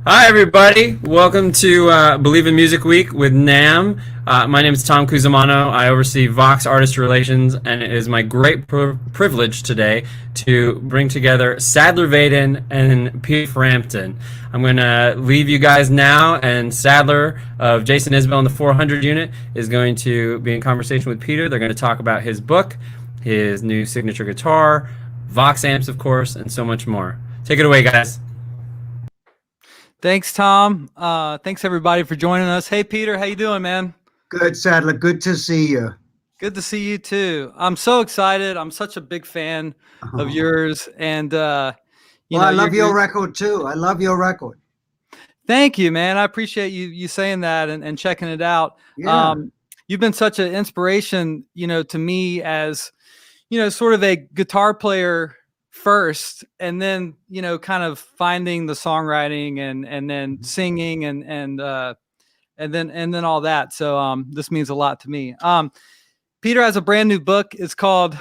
Hi, everybody. Welcome to Believe in Music Week with NAM. My name is Tom Cusimano. I oversee VOX Artist Relations, and it is my great privilege today to bring together Sadler Vaden and Peter Frampton. I'm going to leave you guys now, and Sadler of Jason Isbell and the 400 unit is going to be in conversation with Peter. They're going to talk about his book, his new signature guitar, VOX amps, of course, and so much more. Take it away, guys. Thanks, Tom. Thanks everybody for joining us. Hey, Peter, how you doing, man? Good, Sadler. Good to see you. Good to see you too. I'm so excited. I'm such a big fan of yours, and I love your record too. I love your record. Thank you, man. I appreciate you saying that and checking it out. Yeah. You've been such an inspiration, to me as, sort of a guitar player first, and then kind of finding the songwriting and then singing and then all that. So this means a lot to me. Peter has a brand new book. It's called,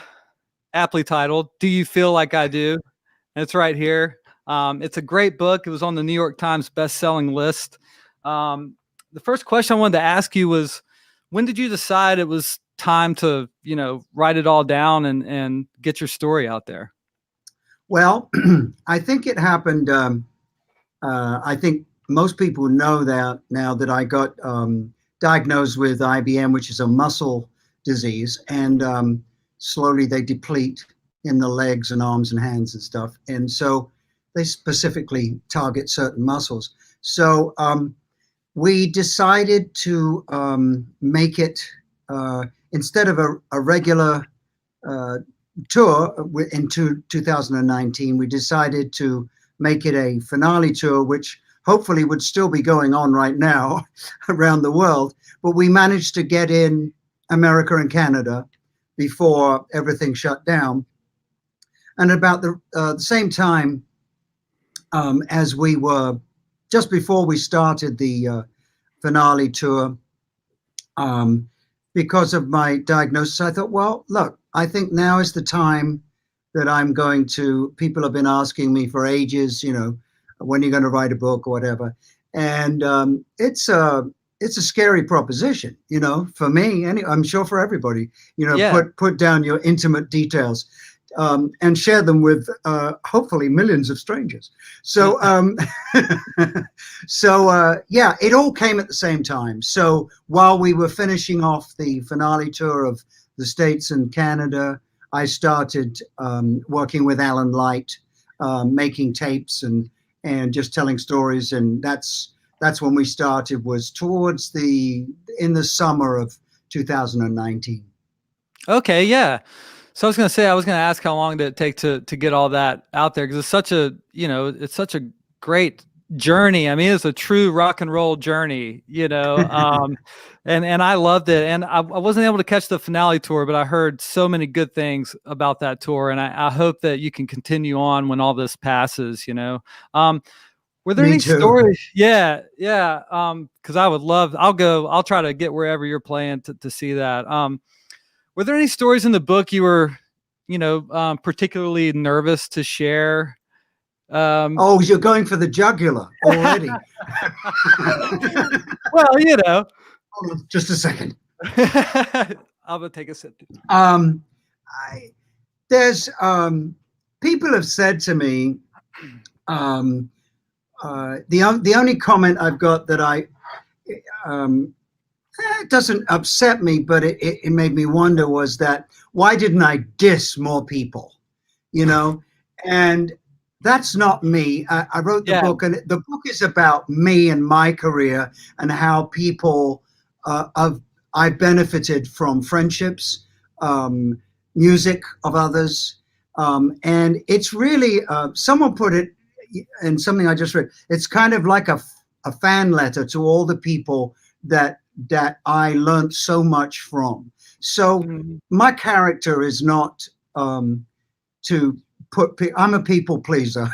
aptly titled, "Do You Feel Like I Do?" And it's right here. It's a great book. It was on the New York Times best-selling list. The first question I wanted to ask you was, when did you decide it was time to write it all down and get your story out there? Well, I think it happened. I think most people know that now that I got diagnosed with IBM, which is a muscle disease, and slowly they deplete in the legs and arms and hands and stuff. And so they specifically target certain muscles. So we decided to make it, instead of a regular tour in 2019, we decided to make it a finale tour, which hopefully would still be going on right now around the world. But we managed to get in America and Canada before everything shut down. And about the same time as we were, just before we started the finale tour, because of my diagnosis, I thought, well, look, I think now is the time that I'm going to, people have been asking me for ages, when you're going to write a book or whatever. And it's a scary proposition, for me, and I'm sure for everybody, put down your intimate details and share them with hopefully millions of strangers. So, yeah, it all came at the same time. So while we were finishing off the finale tour of the States and Canada, I started working with Alan Light, making tapes and just telling stories. And that's when we started, was in the summer of 2019. Okay. Yeah. So I was going to ask how long did it take to get all that out there? Because it's such a great journey. I mean, it's a true rock and roll journey, and I loved it. And I wasn't able to catch the finale tour, but I heard so many good things about that tour. And I hope that you can continue on when all this passes, Were there any stories? Yeah. Yeah. Cause I would love, I'll try to get wherever you're playing to see that. Were there any stories in the book you were, particularly nervous to share? Oh, you're going for the jugular already. Well, Hold on just a second. I'm gonna take a sip. There's people have said to me, the only comment I've got that it doesn't upset me, but it made me wonder, was that why didn't I diss more people, and that's not me. I wrote the book, and the book is about me and my career and how people I benefited from friendships, music of others, and it's really someone put it in something I just read. It's kind of like a fan letter to all the people that I learned so much from. So my character is not to I'm a people pleaser.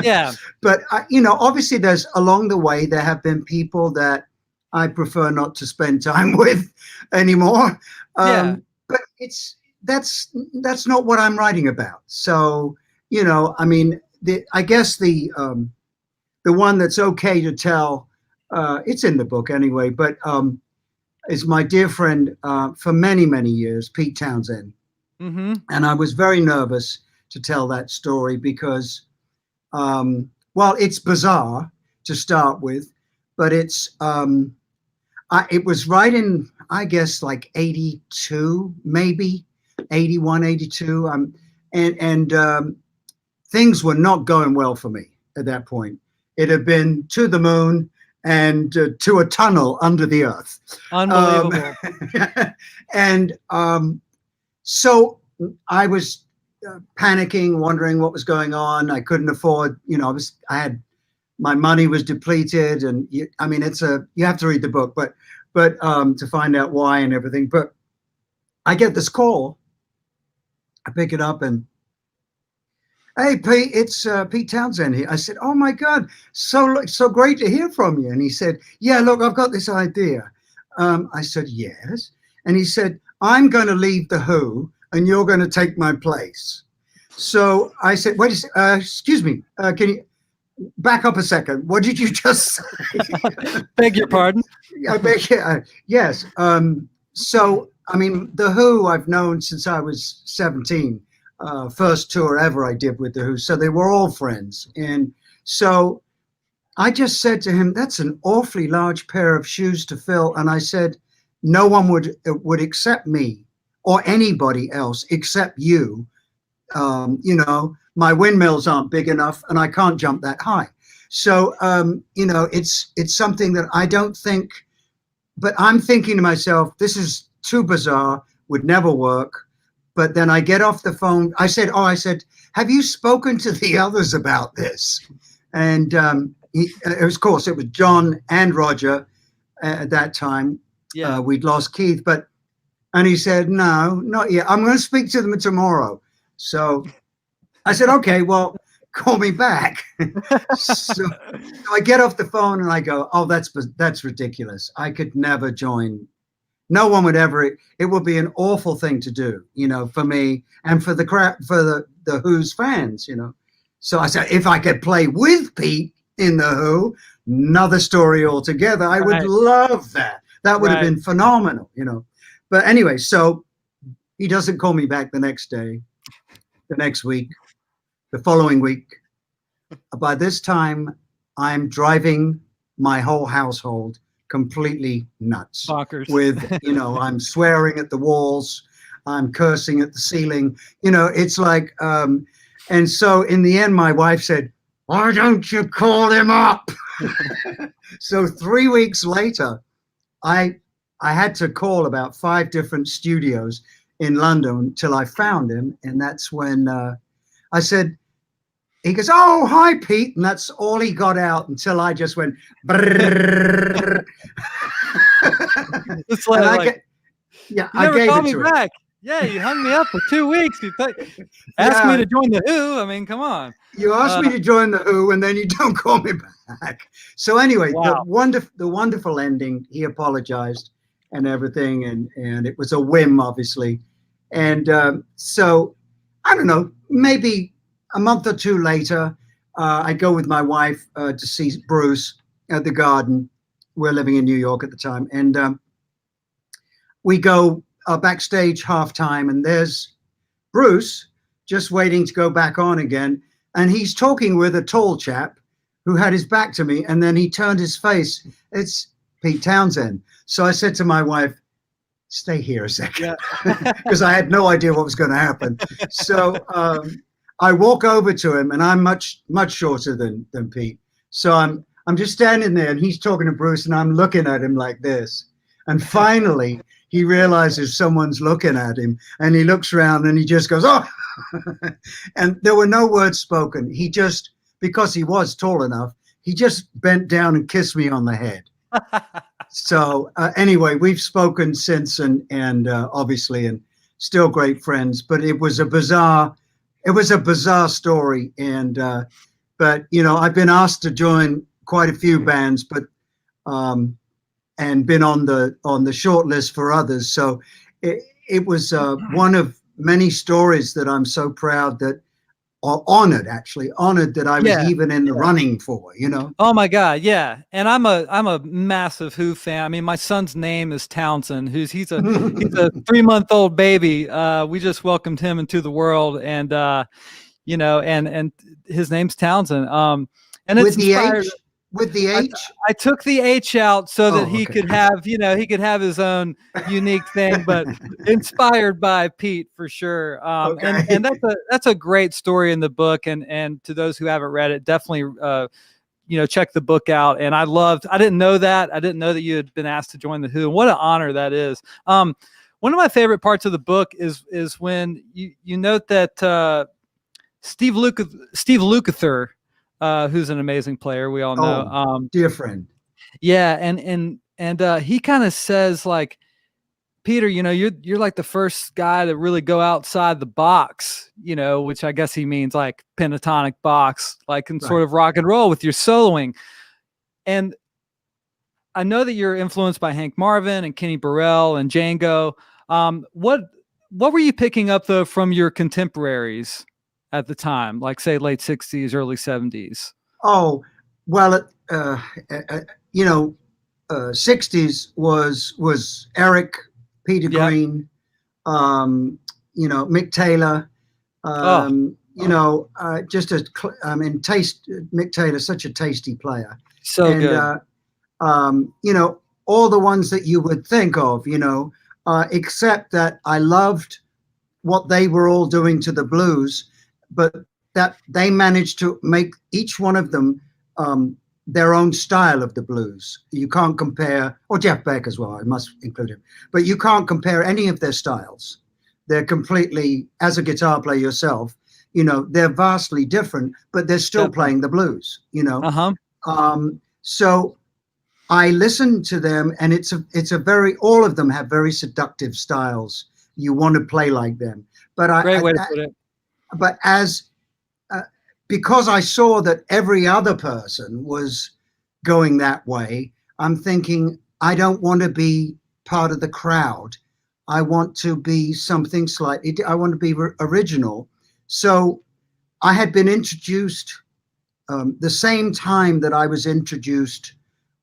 Yeah. But obviously along the way, there have been people that I prefer not to spend time with anymore. But that's not what I'm writing about. So, I mean, I guess the the one that's okay to tell, it's in the book anyway, but is my dear friend for many, many years, Pete Townsend. Mm-hmm. And I was very nervous to tell that story because, well, it's bizarre to start with, but it's, it was right in, I guess, like 82, maybe 81, 82. And things were not going well for me at that point. It had been to the moon and to a tunnel under the earth. Unbelievable. And so I was panicking, wondering what was going on. I couldn't afford, my money was depleted, and you have to read the book, but to find out why and everything. But I get this call. I pick it up and, hey, Pete, it's Pete Townsend here. I said, oh my God, so great to hear from you. And he said, yeah, look, I've got this idea. I said, yes. And he said, I'm going to leave the Who, and you're going to take my place. So I said, wait, excuse me, can you back up a second? What did you just say? Beg your pardon? Yes. So, I mean, the Who I've known since I was 17. First tour ever I did with the Who. So they were all friends. And so I just said to him, that's an awfully large pair of shoes to fill. And I said, no one would accept me or anybody else except you. My windmills aren't big enough and I can't jump that high. So, it's something that I don't think, but I'm thinking to myself, this is too bizarre, would never work. But then I get off the phone. I said, have you spoken to the others about this? And of course, it was John and Roger at that time. Yeah. We'd lost Keith, and he said, no, not yet. I'm going to speak to them tomorrow. So I said, okay, well, call me back. So I get off the phone and I go, oh, that's ridiculous. I could never join. No one would ever. It would be an awful thing to do, for me and for the crowd, for the Who's fans, So I said, if I could play with Pete in the Who, another story altogether. I would love that. That would have been phenomenal, But anyway, so he doesn't call me back the next day, the next week, the following week. By this time, I'm driving my whole household completely nuts. Bonkers. With, I'm swearing at the walls, I'm cursing at the ceiling, it's like, and so in the end, my wife said, why don't you call him up? So 3 weeks later, I had to call about 5 different studios in London until I found him. And that's when I said, he goes, oh, hi, Pete. And that's all he got out until I just went, brrrr. It's like, you never called me back. Yeah, you hung me up for 2 weeks. You asked me to join the Who. I mean, come on. You asked me to join the Who, and then you don't call me back. So anyway, wow. the wonderful ending. He apologized and everything, and it was a whim, obviously. And so I don't know, maybe a month or two later, I go with my wife to see Bruce at the Garden. We're living in New York at the time, and we go backstage halftime, and there's Bruce just waiting to go back on again, and he's talking with a tall chap who had his back to me, and then he turned his face. It's Pete Townsend. So I said to my wife, stay here a second, because I had no idea what was going to happen. So I walk over to him, and I'm much shorter than Pete. So I'm just standing there, and he's talking to Bruce, and I'm looking at him like this. And finally, he realizes someone's looking at him, and he looks around, and he just goes, oh! And there were no words spoken. He just, because he was tall enough, he just bent down and kissed me on the head. So anyway, we've spoken since, and obviously, and still great friends. But it was a bizarre story, and but I've been asked to join quite a few bands, but and been on the short list for others. So it was one of many stories that I'm so proud that or honored that I was even in the running for, you know. Oh my God, yeah. And I'm a massive Who fan. I mean, my son's name is Townsend, he's a 3-month-old baby. We just welcomed him into the world, and you know, and his name's Townsend. And it's inspired. With the H? I took the H out so that he could have, you know, he could have his own unique thing, but inspired by Pete for sure. And that's a great story in the book. And to those who haven't read it, definitely, you know, check the book out. And I didn't know that. I didn't know that you had been asked to join the Who, and what an honor that is. One of my favorite parts of the book is when you note that Steve Lukather, who's an amazing player, we all know. Dear friend. Yeah, and he kind of says, like, Peter, you know, you're like the first guy to really go outside the box, you know, which I guess he means like pentatonic box, like in sort of rock and roll with your soloing. And I know that you're influenced by Hank Marvin and Kenny Burrell and Django. What were you picking up though from your contemporaries at the time, like say late 60s, early 70s? Oh, well, you know, 60s was Eric, Peter Green, you know, Mick Taylor, you know, Mick Taylor, such a tasty player. So good. You know, all the ones that you would think of, you know, except that I loved what they were all doing to the blues, but that they managed to make each one of them their own style of the blues. You can't compare, or Jeff Beck as well, I must include him, but you can't compare any of their styles. They're completely, as a guitar player yourself, you know, they're vastly different, but they're still playing the blues, you know. So I listened to them, and it's a very, all of them have very seductive styles. You want to play like them. But Great way to put it. But because I saw that every other person was going that way, I'm thinking, I don't want to be part of the crowd. I want to be something slightly, I want to be original. So I had been introduced the same time that I was introduced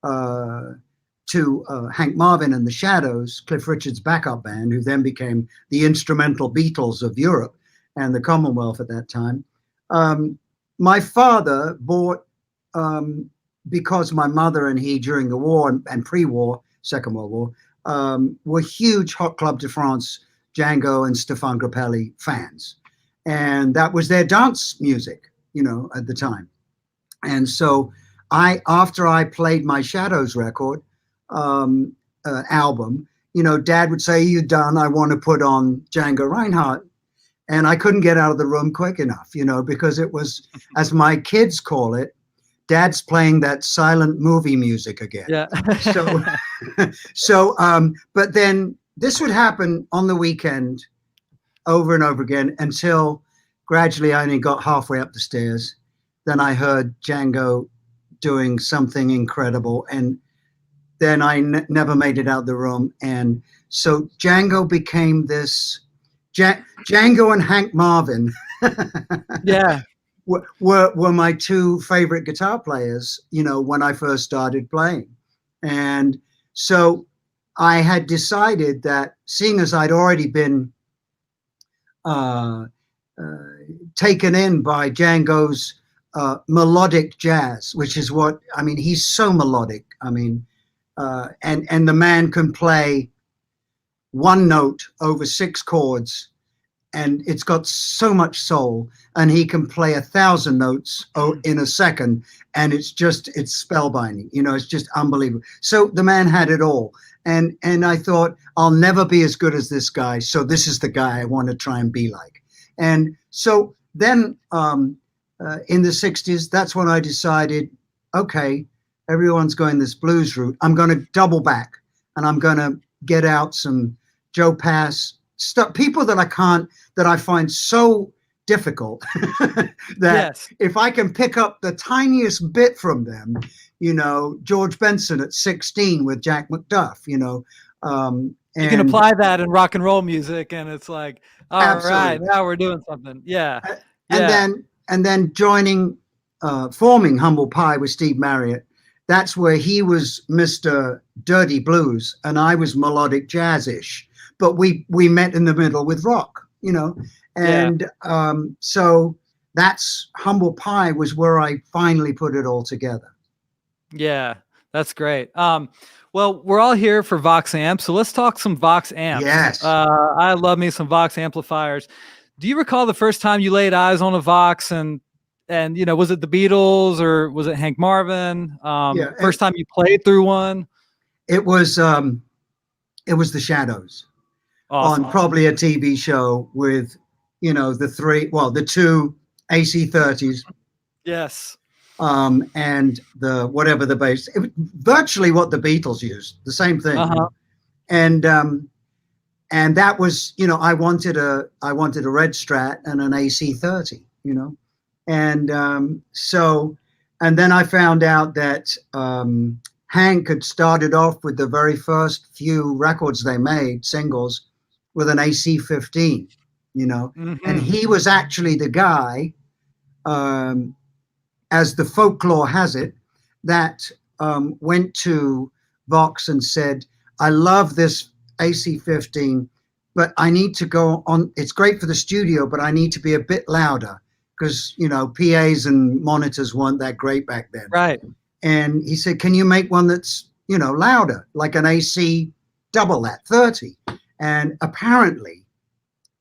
to Hank Marvin and the Shadows, Cliff Richard's backup band, who then became the instrumental Beatles of Europe and the Commonwealth at that time. My father bought, because my mother and he during the war and pre-war, Second World War, were huge Hot Club de France, Django and Stéphane Grappelli fans. And that was their dance music, you know, at the time. And so after I played my Shadows record, album, you know, Dad would say, "You done? I want to put on Django Reinhardt." And I couldn't get out of the room quick enough, you know, because it was, as my kids call it, Dad's playing that silent movie music again. Yeah. But then this would happen on the weekend over and over again until gradually I only got halfway up the stairs. Then I heard Django doing something incredible. And then I never made it out of the room. And so Django became this, Django and Hank Marvin were my two favorite guitar players, you know, when I first started playing. And so I had decided that, seeing as I'd already been taken in by Django's melodic jazz, which is what, I mean, he's so melodic. I mean, and the man can play one note over 6 chords, and it's got so much soul, and he can play 1,000 notes in a second, and it's spellbinding, you know, it's just unbelievable. So the man had it all. And I thought, I'll never be as good as this guy. So this is the guy I want to try and be like. And so then in the 60s, that's when I decided, okay, everyone's going this blues route. I'm going to double back, and I'm going to get out some Joe Pass stuff, people that I find so difficult that if I can pick up the tiniest bit from them, you know, George Benson at 16 with Jack McDuff, you know. You can apply that in rock and roll music, and it's like, all right, now we're doing something. Yeah. Yeah. And then joining, forming Humble Pie with Steve Marriott. That's where he was Mr. Dirty Blues and I was melodic jazz-ish. But we met in the middle with rock, you know. And so that's Humble Pie was where I finally put it all together. Yeah, that's great. Well, we're all here for Vox amps, so let's talk some Vox amps. Yes. I love me some Vox amplifiers. Do you recall the first time you laid eyes on a Vox, and you know, was it the Beatles or was it Hank Marvin? First time you played through one? It was the Shadows. Awesome. On probably a TV show with, you know, the two AC30s. Yes. And the whatever the bass, virtually what the Beatles used, the same thing. Uh-huh. And that was, you know, I wanted a red Strat and an AC30, you know, and so, and then I found out that Hank had started off with the very first few records they made, singles, with an AC15, you know, and he was actually the guy, as the folklore has it, that went to Vox and said, I love this AC15, but I need to go on. It's great for the studio, but I need to be a bit louder because, you know, PAs and monitors weren't that great back then. Right. And he said, can you make one that's, you know, louder, like an AC double that, 30? And apparently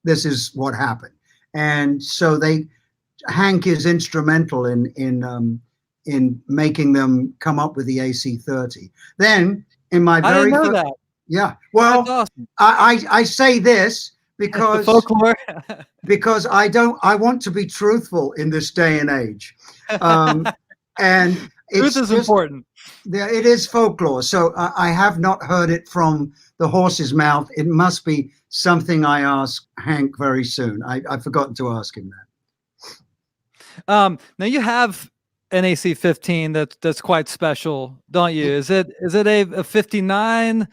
this is what happened. And so Hank is instrumental in making them come up with the AC30. Then in my very I didn't know that. Yeah. Well, awesome. I say this because folklore. because I want to be truthful in this day and age. And truth is important. Yeah, it is folklore. So I have not heard it from the horse's mouth. It must be something I ask Hank very soon. I've forgotten to ask him that. Now you have an AC15 that's quite special, don't you? Is it a 59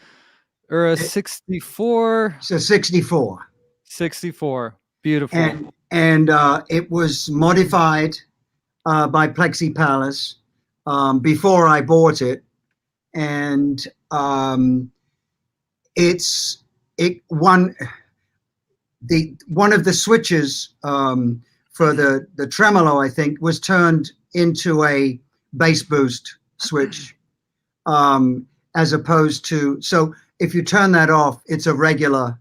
or a 64? It's a 64. 64. Beautiful. And it was modified by Plexi Palace before I bought it, and one of the switches for the tremolo, I think, was turned into a bass boost switch, as opposed to, so if you turn that off, it's a regular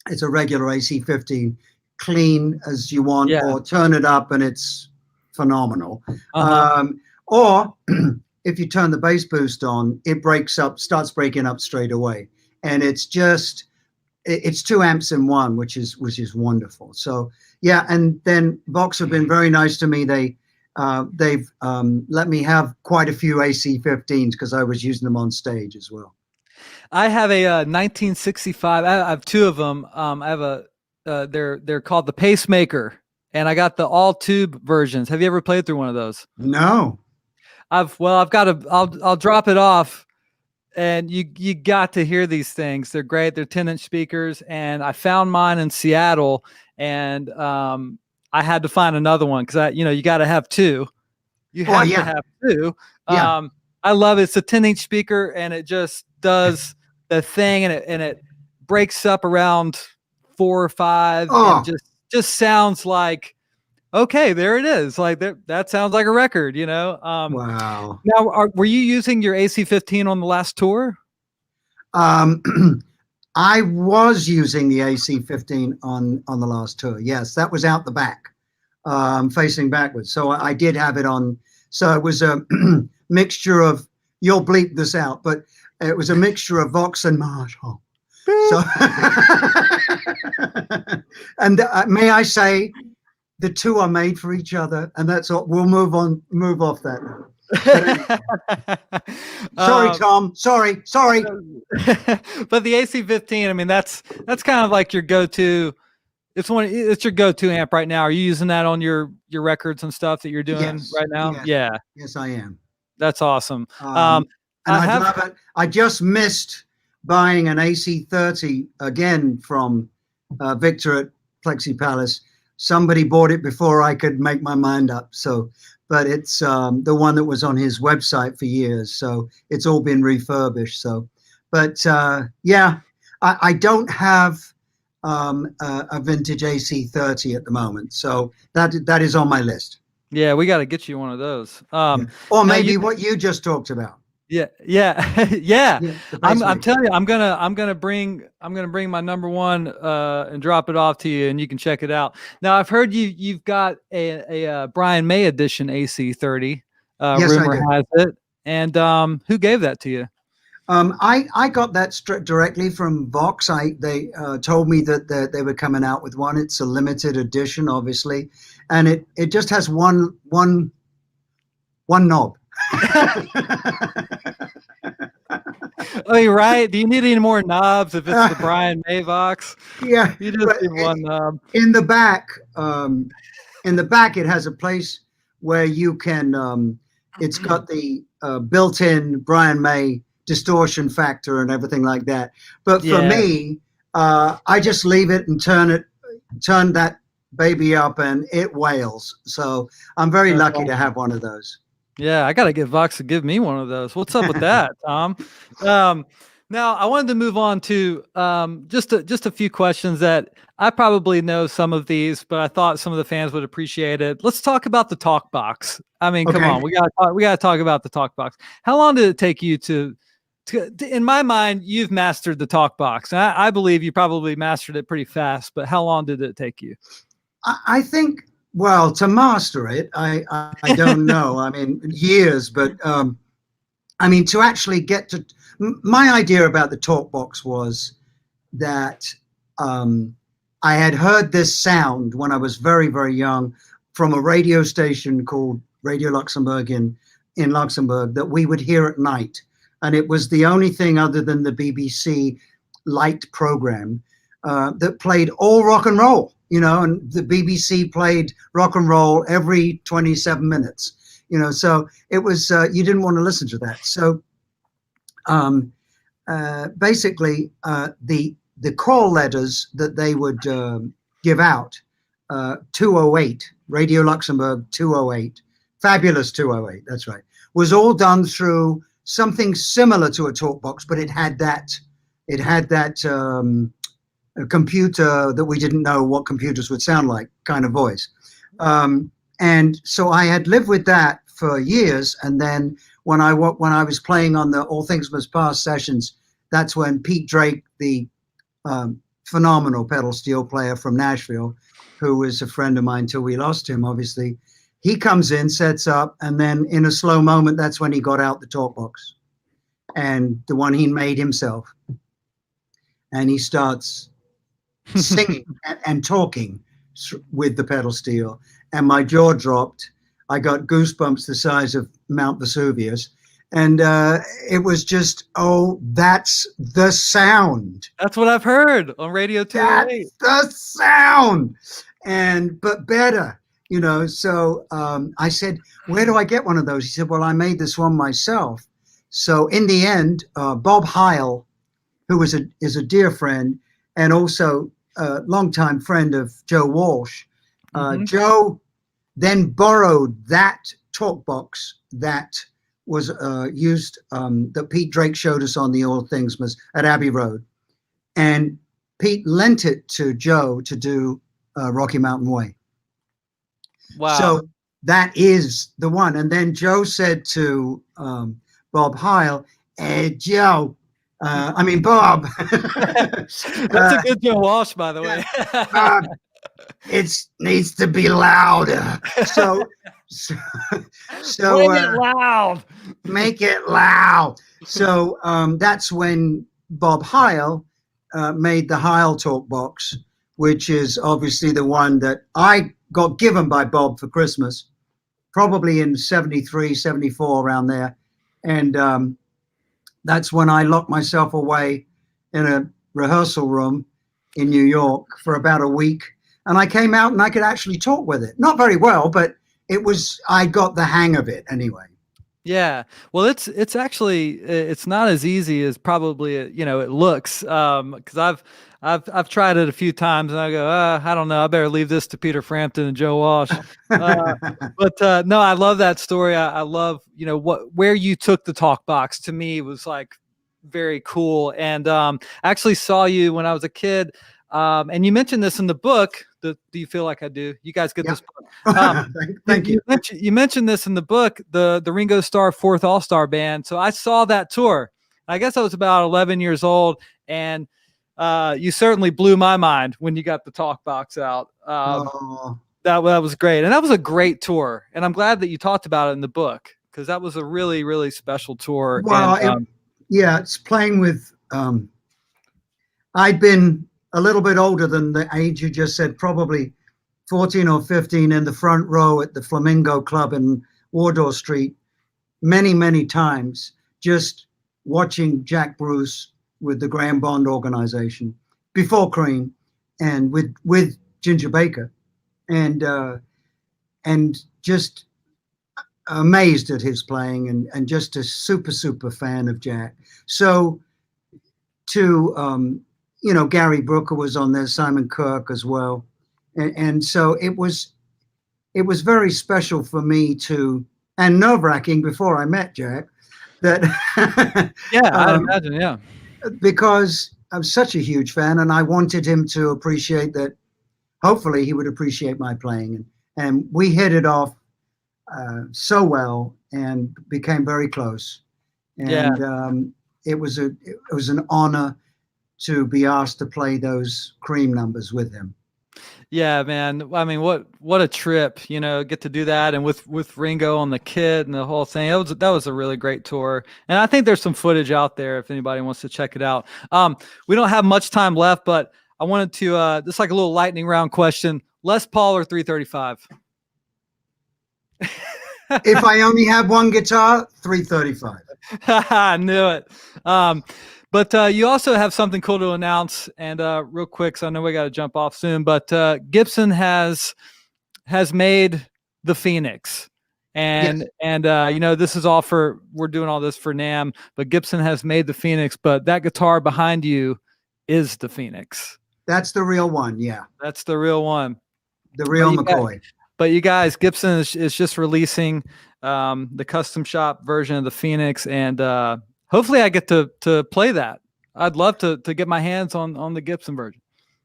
AC15, clean as you want, or turn it up and it's phenomenal. Or if you turn the bass boost on, it starts breaking up straight away. And it's 2 amps in one, which is wonderful. So yeah, and then Vox have been very nice to me. They've let me have quite a few AC15s because I was using them on stage as well. I have a 1965. I have 2 of them. I have they're called the Pacemaker, and I got the all tube versions. Have you ever played through one of those? No. I'll drop it off, and you got to hear these things. They're great. They're 10-inch speakers, and I found mine in Seattle, and I had to find another one because you got to have 2. You have to have 2. Yeah. I love it. It's a 10-inch speaker, and it just does the thing, and it breaks up around 4 or 5, and just sounds like, okay, there it is. Like that sounds like a record, you know? Wow. Now, were you using your AC15 on the last tour? I was using the AC15 on the last tour. Yes, that was out the back, facing backwards. So I did have it on. So it was a mixture of, you'll bleep this out, but it was a mixture of Vox and Marshall. So, and may I say, the 2 are made for each other, and that's all. We'll move off that now. Sorry, Tom. Sorry. But the AC15, I mean, that's kind of like your go-to. It's your go-to amp right now. Are you using that on your records and stuff that you're doing right now? Yes. Yeah. Yes, I am. That's awesome. And I love it. I just missed buying an AC30 again from Victor at Plexi Palace. somebody bought it before I could make my mind up. So, but it's the one that was on his website for years. So it's all been refurbished. So, but yeah, I don't have a vintage AC30 at the moment. So that is on my list. Yeah, we got to get you one of those. Yeah. Or maybe what you just talked about. Yeah, yeah, yeah. I'm telling you, I'm gonna bring my number one and drop it off to you, and you can check it out. Now, I've heard you've got a Brian May edition AC30. Yes, rumor has it. And who gave that to you? I got that directly from VOX. They told me that they were coming out with one. It's a limited edition, obviously, and it just has one knob. Oh, you're right. Do you need any more knobs if it's the Brian May VOX? Yeah, you just need one knob. In the back, it has a place where you can. It's got the built-in Brian May distortion factor and everything like that. But for me, I just leave it and turn that baby up, and it wails. So I'm very lucky to have one of those. Yeah, I got to get VOX to give me one of those. What's up with that, Tom? Now, I wanted to move on to just a few questions that I probably know some of these, but I thought some of the fans would appreciate it. Let's talk about the talk box. I mean, come on, we got to talk about the talk box. How long did it take you to in my mind, you've mastered the talk box. And I believe you probably mastered it pretty fast, but how long did it take you? I think, well, to master it, I don't know. I mean, years, but I mean, to actually get to, my idea about the talk box was that I had heard this sound when I was very, very young from a radio station called Radio Luxembourg in Luxembourg that we would hear at night. And it was the only thing other than the BBC light program that played all rock and roll, you know, and the BBC played rock and roll every 27 minutes, you know, so it was, you didn't want to listen to that. So basically the call letters that they would give out, 208, Radio Luxembourg 208, Fabulous 208, that's right, was all done through something similar to a talk box, but it had that a computer that we didn't know what computers would sound like kind of voice. And so I had lived with that for years. And then when I was playing on the All Things Must Pass sessions, that's when Pete Drake, the phenomenal pedal steel player from Nashville, who was a friend of mine till we lost him, obviously, he comes in, sets up, and then in a slow moment, that's when he got out the talk box, and the one he made himself. And he starts singing and talking with the pedal steel, and my jaw dropped. I got goosebumps the size of Mount Vesuvius. And it was just, oh, that's the sound. That's what I've heard on Radio 208. That's the sound. But better. You know, so I said, where do I get one of those? He said, well, I made this one myself. So in the end, Bob Heil, who is a dear friend and also a longtime friend of Joe Walsh, Joe then borrowed that talk box that was used, that Pete Drake showed us on the All Things at Abbey Road. And Pete lent it to Joe to do Rocky Mountain Way. Wow. So that is the one. And then Joe said to Bob Heil, Joe, I mean, Bob. That's a good Joe Walsh, by the way. It needs to be louder. So make it loud. Make it loud. So that's when Bob Heil made the Heil talk box, which is obviously the one that I got given by Bob for Christmas, probably in 73, 74, around there. And that's when I locked myself away in a rehearsal room in New York for about a week. And I came out and I could actually talk with it. Not very well, but I got the hang of it anyway. Yeah. Well, it's actually it's not as easy as probably it looks. Because I've tried it a few times and I go, I don't know, I better leave this to Peter Frampton and Joe Walsh. But no, I love that story. I love where you took the talk box. To me was like very cool. And I actually saw you when I was a kid. And you mentioned this in the book. Do you feel like I do? You guys get Yeah. this book. Thank you. You mentioned this in the book, the Ringo Starr Fourth All-Star Band. So I saw that tour. I guess I was about 11 years old, and you certainly blew my mind when you got the talk box out. Oh. That was great, and that was a great tour. And I'm glad that you talked about it in the book because that was a really, really special tour. Well, And, it's playing with. I'd been a little bit older than the age you just said, probably 14 or 15, in the front row at the Flamingo Club in Wardour Street, many, many times, just watching Jack Bruce with the Graham Bond Organization before Cream, and with Ginger Baker, and just amazed at his playing, and just a super fan of Jack. So to Gary Brooker was on there, Simon Kirke as well, and so it was very special for me and nerve-wracking before I met Jack, that yeah, I'd imagine, yeah, because I'm such a huge fan, and I wanted him to appreciate that. Hopefully, he would appreciate my playing, and we hit it off so well and became very close. And yeah. it was an honor to be asked to play those Cream numbers with him. Yeah, man. I mean, what a trip, get to do that. And with Ringo on the kit and the whole thing, that was a really great tour. And I think there's some footage out there if anybody wants to check it out. We don't have much time left, but I wanted to, just like a little lightning round question, Les Paul or 335? If I only have one guitar, 335. I knew it. But you also have something cool to announce, and real quick, so I know we got to jump off soon. But Gibson has made the Phoenix, and Yes. and this is all we're doing all this for NAMM, but Gibson has made the Phoenix. But that guitar behind you is the Phoenix. That's the real one. Yeah, That's the real one. the real McCoy. But you guys, Gibson is just releasing the custom shop version of the Phoenix, and hopefully I get to play that. I'd love to get my hands on the Gibson version.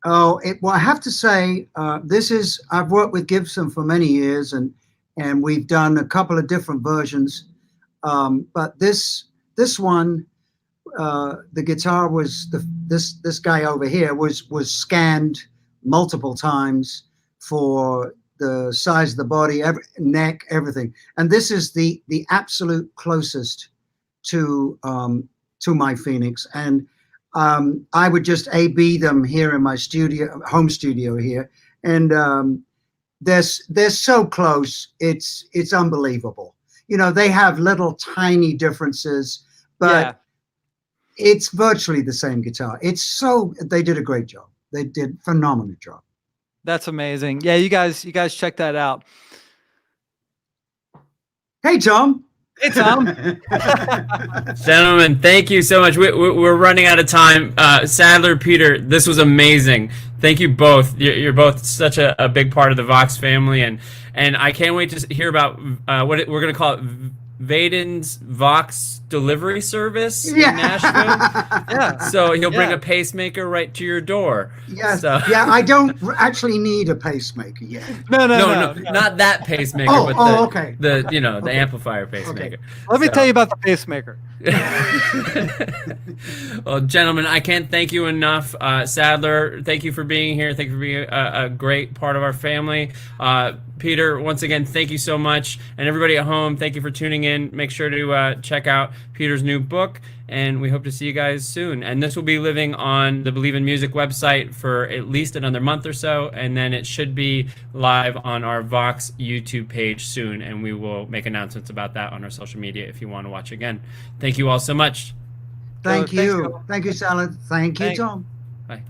Oh, well, I have to say, I've worked with Gibson for many years, and we've done a couple of different versions. But this one, the guitar was this guy over here was scanned multiple times for the size of the body, neck, everything. And this is the absolute closest to my Phoenix. And I would just A/B them here in my home studio here, and they're so close. It's unbelievable. They have little tiny differences, but it's virtually the same guitar. They did a great job. They did a phenomenal job. That's amazing. Yeah, you guys check that out. Hey, Tom. Hey, Tom. Gentlemen, thank you so much. We're running out of time. Sadler, Peter, this was amazing. Thank you both. You're both such a big part of the VOX family, and I can't wait to hear about what we're going to call it, Vaden's VOX delivery service in Nashville. Yeah. So he'll bring a pacemaker right to your door. Yes. So. Yeah, I don't actually need a pacemaker yet. No, not that pacemaker, but okay. the amplifier pacemaker. Okay. Let me tell you about the pacemaker. Well, gentlemen, I can't thank you enough. Sadler, thank you for being here. Thank you for being a great part of our family. Peter, once again, thank you so much. And everybody at home, thank you for tuning in. Make sure to check out Peter's new book, and we hope to see you guys soon. And this will be living on the Believe in Music website for at least another month or so, and then it should be live on our VOX YouTube page soon, and we will make announcements about that on our social media if you want to watch again. Thank you all so much. Thank you. Thank you, Salad. Thank you, Tom. Bye.